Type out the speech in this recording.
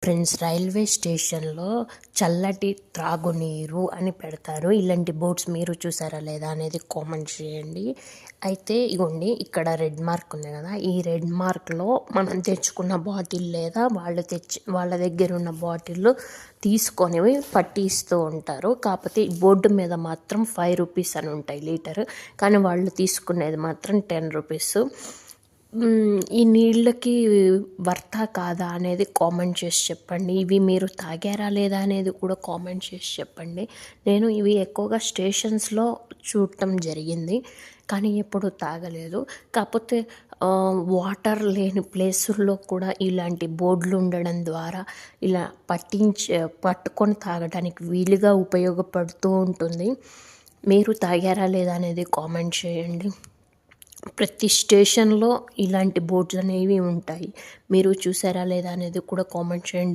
Friends, railway స్టేషన్‌లో చల్లటి త్రాగునీరు అని పెడతారు. ఇలాంటి బోర్డ్స్ మీరు చూసారా లేదా అనేది కామెంట్ చేయండి. అయితే ఇగోండి, ఇక్కడ రెడ్ మార్క్ ఉంది కదా, ఈ రెడ్ మార్క్‌లో మనం తెచ్చుకున్న బాటిల్ లేదా వాళ్ళ దగ్గర ఉన్న బాటిల్ తీసుకొని పట్టి ఇస్తూ ఉంటారు. కాకపోతే ఈ బోర్డు మీద మాత్రం 5 రూపీస్ అని ఉంటాయి లీటర్, కానీ వాళ్ళు తీసుకునేది మాత్రం 10 రూపీస్. ఈ నీళ్ళకి వర్తా కాదా అనేది కామెంట్ చేసి చెప్పండి. ఇవి మీరు తాగారా లేదా అనేది కూడా కామెంట్ చేసి చెప్పండి. నేను ఇవి ఎక్కువగా స్టేషన్స్లో చూడటం జరిగింది, కానీ ఎప్పుడు తాగలేదు. కాకపోతే వాటర్ లేని ప్లేసుల్లో కూడా ఇలాంటి బోర్డులు ఉండడం ద్వారా ఇలా పట్టుకొని తాగడానికి వీలుగా ఉపయోగపడుతూ ఉంటుంది. మీరు తాగారా లేదా అనేది కామెంట్ చేయండి. ప్రతి స్టేషన్లో ఇలాంటి బోర్డ్స్ అనేవి ఉంటాయి. మీరు చూసారా లేదా అనేది కూడా కామెంట్ చేయండి.